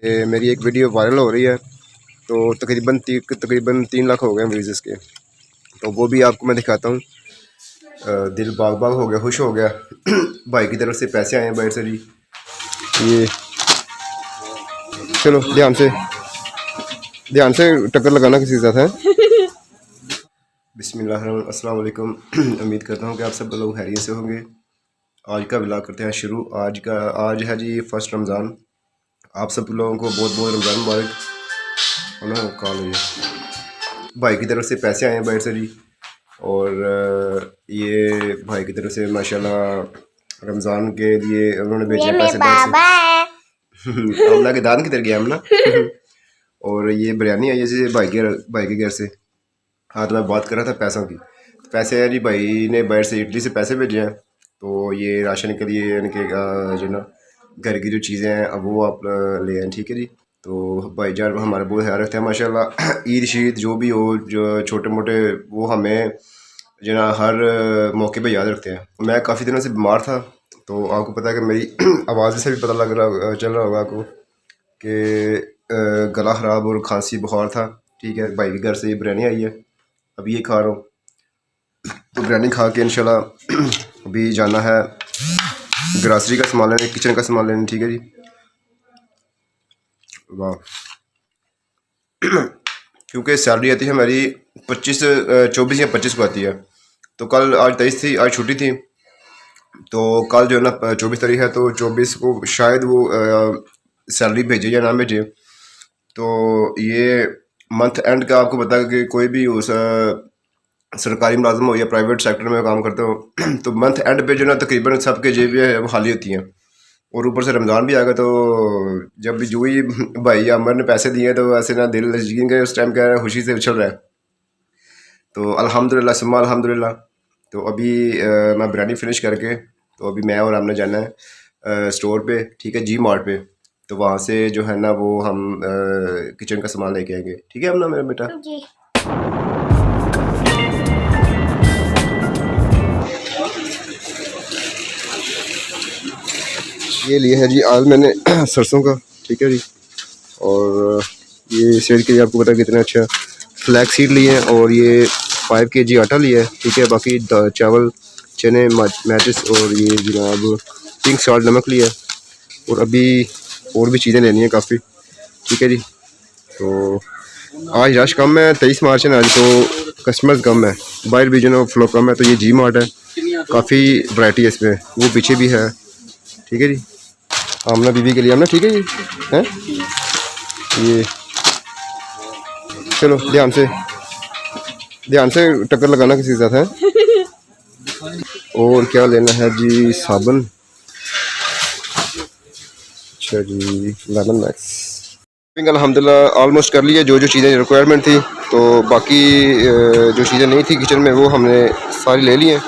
मेरी एक video viral हो रही है तो तकरीबन 3 लाख हो गए हैं व्यूज़ इसके। तो वो भी आपको मैं दिखाता हूँ। दिल बाग बाग हो गया, खुश हो गया। भाई की तरफ से पैसे आए हैं बाहर से जी। ये चलो ध्यान से टक्कर लगाना किसी के साथ है। बिस्मिल्लाह अस्सलाम वालेकुम। उम्मीद करता हूँ कि आप सब लोग खैरियत से होंगे। आज का व्लॉग करते हैं शुरू। आज है जी फर्स्ट रमज़ान। आप सब लोगों को बहुत बहुत रमज़ान मुबारक। है ना, कॉल हुई है। भाई की तरफ से पैसे आए हैं बाहर से जी। और ये भाई की तरफ से माशाल्लाह रमज़ान के लिए उन्होंने भेजे पैसे बाहर से। अल्लाह के दान किधर गया हम ना। और ये बिरयानी आई है जी भाई के घर से। हाँ, तो मैं बात कर रहा था पैसों की। तो पैसे है जी, भाई ने बाहर से इटली से पैसे भेजे हैं। तो ये राशन के लिए इनके जो ना घर की जो चीज़ें हैं अब वो आप ले आए, ठीक है जी। तो भाईजान हमारा बहुत ख्याल रखते हैं माशाल्लाह। ईद शीद जो भी हो, जो छोटे मोटे, वो हमें जो ना हर मौके पे याद रखते हैं। मैं काफ़ी दिनों से बीमार था, तो आपको पता है कि मेरी आवाज़ से भी पता चल रहा होगा आपको कि गला ख़राब और खांसी बुखार था। ठीक है, भाई के घर से ये बिरयानी आई है, अभी ये खा रहा हूँ। तो बिरयानी खा के इंशाल्लाह अभी जाना है ग्रासरी का सामान लेने, किचन का सामान लेने, ठीक है जी। वाह। क्योंकि सैलरी आती है हमारी 24 या 25 को आती है। तो कल, आज 23 थी, आज छुट्टी थी। तो कल जो है ना 24 तारीख है, तो 24 को शायद वो सैलरी भेजे या ना भेजे। तो ये मंथ एंड का आपको पता है कि कोई भी उस सरकारी मुलाजम हो या प्राइवेट सेक्टर में काम करते हो तो मंथ एंड पे जो ना तकरीबन सबके जेबें है वो खाली होती हैं। और ऊपर से रमज़ान भी आ गया, तो जब भी जो ही भाई अमर ने पैसे दिए तो ऐसे ना दिल यकीन करे उस टाइम क्या है, खुशी से उछल रहा है। तो अल्हम्दुलिल्लाह सुम्मा अल्हम्दुलिल्लाह। तो अभी मैं बिरयानी फिनिश करके, तो अभी मैं और हमने जाना है स्टोर पे, ठीक है, जी मार्ट पे। तो वहाँ से जो है ना वो हम किचन का सामान लेके आएंगे, ठीक है हम ना मेरा बेटा जी। ये लिए है जी आज मैंने सरसों का, ठीक है जी। और ये सेल के लिए आपको पता कितना अच्छा फ्लैक्स सीड लिए हैं। और ये 5 kg आटा लिया है, ठीक है। बाकी चावल, चने, मैचिस और ये जनाब पिंक सॉल्ट नमक लिया है। और अभी और भी चीज़ें लेनी है काफ़ी, ठीक है जी। तो आज रश कम है, 23 मार्च है ना आज, तो कस्टमर्स कम है, बाहर भी जो ना फ्लो कम है। तो ये जी मार्ट है, काफ़ी वैरायटी है इसमें, वो पीछे भी है, ठीक है जी। आमना बीबी के लिए आमना, ठीक है जी। हैं ये चलो ध्यान से टक्कर लगाना किसी के साथ है। और क्या लेना है जी, साबुन, अच्छा जी, लेमन मैक्स। अल्हम्दुलिल्लाह ऑलमोस्ट कर लिया जो जो चीज़ें रिक्वायरमेंट थी। तो बाकी जो चीज़ें नहीं थी किचन में वो हमने सारी ले ली हैं।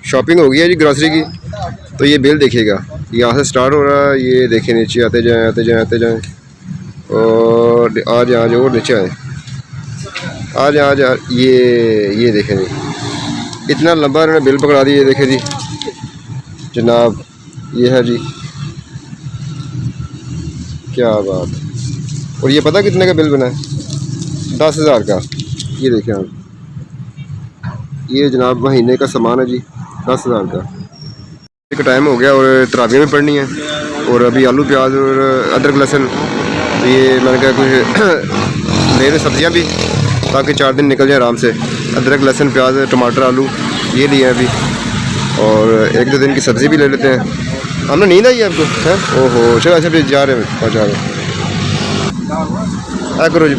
शॉपिंग हो गई है जी ग्रॉसरी की। तो ये बिल देखिएगा, यहाँ से स्टार्ट हो रहा है, ये देखिए नीचे आते जाएं आते जाएं आते जाएं, और आज और नीचे आए, आज ये देखें जी, इतना लंबा इन्होंने बिल पकड़ा दिया। ये देखें जी जनाब, ये है जी, क्या बात है। और ये पता कितने का बिल बना है? 10,000 का। ये देखें आप, ये जनाब महीने का सामान है जी, 10,000 का। का टाइम हो गया और तराबियाँ भी पढ़नी है। और अभी आलू प्याज और अदरक लहसुन, तो ये मैंने कहा कुछ ले लें सब्जियाँ भी, ताकि 4 दिन निकल जाए आराम से। अदरक लहसुन प्याज टमाटर आलू ये लिए हैं अभी, और 1-2 दिन की सब्ज़ी भी ले लेते हैं। हमने नींद आई है आपको है? ओहो चलो, अच्छा फिर जा रहे हैं करो जी।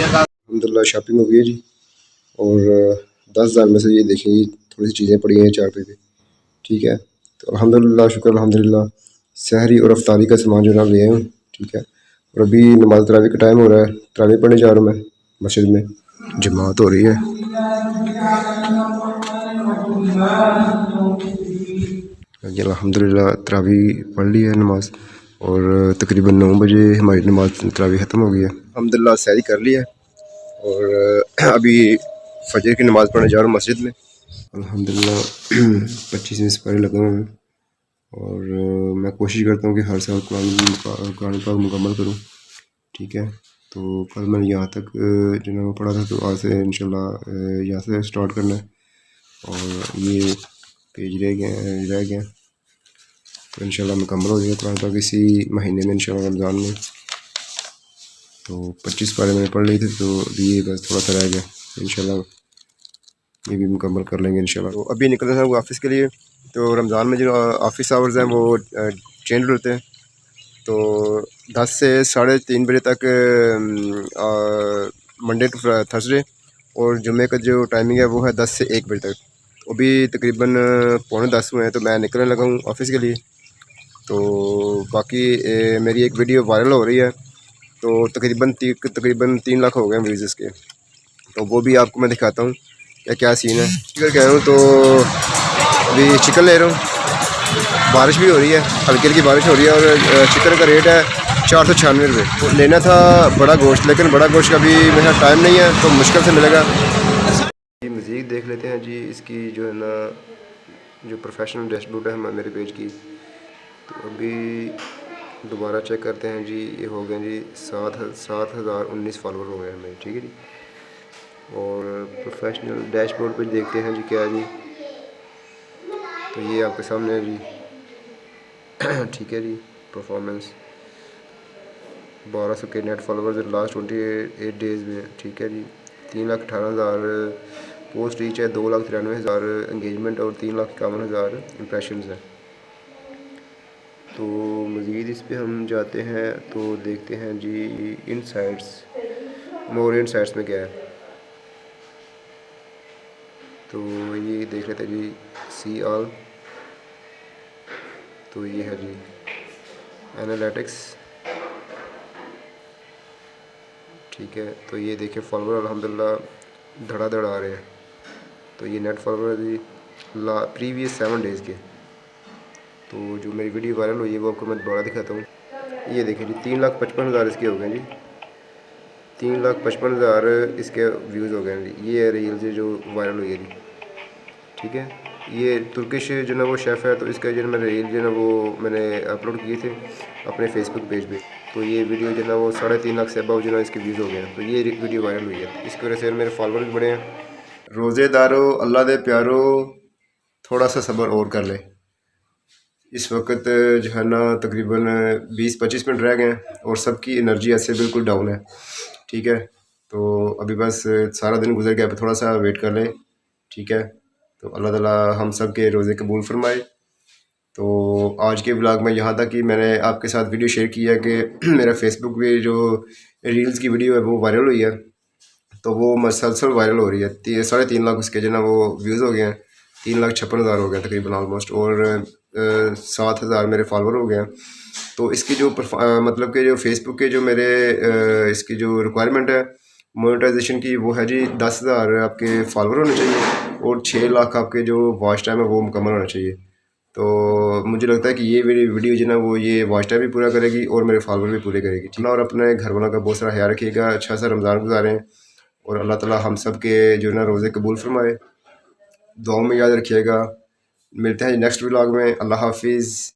अल्हम्दुलिल्लाह शॉपिंग हो गई है जी। और 10,000 में से ये देखें थोड़ी सी चीज़ें पड़ी हैं 4 रुपये की, ठीक है। तो अल्हम्दुलिल्लाह शुक्र अल्हम्दुलिल्लाह, सहरी और अफ्तारी का सामान जो ना ले आऊँ, ठीक है। और अभी नमाज तरावी का टाइम हो रहा है, तरावी पढ़ने जा रहा हूँ मैं, मस्जिद में जमात हो रही है। अल्हम्दुलिल्लाह तरावी पढ़ ली है नमाज, और तकरीबन 9 बजे हमारी नमाज तरावी ख़त्म हो गई है। अल्हम्दुलिल्लाह सहरी कर लिया है, और अभी फजर की नमाज़ पढ़ने जा रहा हूँ मस्जिद में। अल्हम्दुलिल्लाह 25 मिनट से पहले लगा हुआ हूँ। और मैं कोशिश करता हूँ कि हर साल कुरान पाक मुकम्मल करूँ। ठीक है, तो कल मैंने यहाँ तक जो है वो पढ़ा था, तो आज से इंशाल्लाह यहाँ से स्टार्ट करना है। और ये पेज रह गया, तो इंशाल्लाह मुकम्मल हो जाएगा कुरान पाक इसी महीने में इंशाल्लाह रमज़ान में। तो 25 पारे मैंने पढ़ ली थी, तो अभी ये बस थोड़ा सा रह गया, इंशाल्लाह ये भी मुकम्मल कर लेंगे इंशाल्लाह। तो अभी निकल रहा हूँ ऑफ़िस के लिए। तो रमज़ान में जो ऑफ़िस आवर्स हैं वो चेंज होते हैं। तो 10 से 3:30 बजे तक मंडे टू थर्सडे, और जुमे का जो टाइमिंग है वो है 10 से 1 बजे तक। अभी तकरीबन 9:45 हुए हैं, तो मैं निकलने लगा हूँ ऑफ़िस के लिए। तो बाकी मेरी एक वीडियो वायरल हो रही है, तो तकरीबन 3 लाख हो गए व्यूज़ इसके। तो वो भी आपको मैं दिखाता हूँ क्या सीन है। चिकन कह रहा हूँ, तो अभी चिकन ले रहा हूँ। बारिश भी हो रही है, हल्की हल्की बारिश हो रही है, और चिकन का रेट है 496 रुपये। तो लेना था बड़ा गोश्त, लेकिन बड़ा गोश्त का भी मेरा टाइम नहीं है, तो मुश्किल से मिलेगा। ये मज़ीद देख लेते हैं जी, इसकी जो है ना जो प्रोफेशनल डैशबोर्ड है मेरे पेज की। तो अभी दोबारा चेक करते हैं जी, ये हो गए जी 7,019 फॉलोवर हो गए हैं मेरे। ठीक है जी, और प्रोफेशनल डैशबोर्ड पे देखते हैं जी क्या है जी। तो ये आपके सामने है जी। ठीक है जी, परफॉर्मेंस 1200 के नेट फॉलोवर्स लास्ट 28 डेज़ में। ठीक है जी, 3,18,000 पोस्ट रीच है, 2,93,000 एंगेजमेंट और 3,51,000 इम्प्रेशंस हैं। तो मज़ीद इस पे हम जाते हैं तो देखते हैं जी इनसाइट्स, मोर इनसाइट्स में क्या है। तो ये देख लेते हैं जी, सी ऑल। तो ये है जी एनालिटिक्स। ठीक है, तो ये देखिए फॉलोवर अल्हम्दुलिल्लाह धड़ाधड़ आ रहे हैं। तो ये नेट फॉलोवर जी प्रीवियस 7 डेज़ के। तो जो मेरी वीडियो वायरल हुई है वो आपको मैं दोबारा दिखाता हूँ। ये देखिए जी 3,55,000 इसके हो गए जी, 3,55,000 इसके व्यूज़ हो गए हैं जी। ये रील जी जो वायरल हुई है जी। ठीक है, ये तुर्किश जो ना वो शेफ़ है, तो इसका जो मैंने रील जो ना वो मैंने अपलोड किए थे अपने फेसबुक पेज पे। तो ये वीडियो जो ना वो 3.5 लाख से अबव जो ना इसके व्यूज़ हो गए हैं। तो ये वीडियो वायरल हुई है, इसकी वजह से मेरे फॉलोअर भी बढ़े हैं। रोज़ेदारो, अल्लाह दे प्यारो, थोड़ा सा सब्र और कर ले। इस वक्त जो है ना तकरीबन 20-25 मिनट रह गए हैं, और सबकी एनर्जी ऐसे बिल्कुल डाउन है। ठीक है, तो अभी बस सारा दिन गुजर गया, अभी थोड़ा सा वेट कर लें। ठीक है, तो अल्लाह ताला हम सब के रोज़े कबूल फरमाए। तो आज के ब्लॉग में यहाँ तक कि मैंने आपके साथ वीडियो शेयर की है कि मेरा फेसबुक पे जो रील्स की वीडियो है वो वायरल हुई है। तो वो मसलसल वायरल हो रही है, 3.5 लाख उसके जो ना वो व्यूज़ हो गए हैं, 3,56,000 हो गए तकरीबन ऑलमोस्ट, और 7,000 मेरे फॉलोअर हो गए हैं। तो इसकी जो मतलब कि जो फेसबुक के जो मेरे इसकी जो रिक्वायरमेंट है मोनेटाइजेशन की, वो है जी 10,000 आपके फॉलोअर होने चाहिए, और 6 लाख आपके जो वॉच टाइम है वो मुकम्मल होना चाहिए। तो मुझे लगता है कि ये मेरी वीडियो जो ना वो ये वॉच टाइम भी पूरा करेगी और मेरे फॉलोअर भी पूरे करेगी। ठीक है, और अपने घर वालों का बहुत सारा ख्याल रखिएगा, अच्छा सा रमज़ान गुजारें, और अल्लाह ताला हम सब के जो ना रोज़े कबूल फरमाए। दुआओं में याद रखिएगा। मिलते हैं नेक्स्ट व्लॉग में। अल्लाह हाफिज़।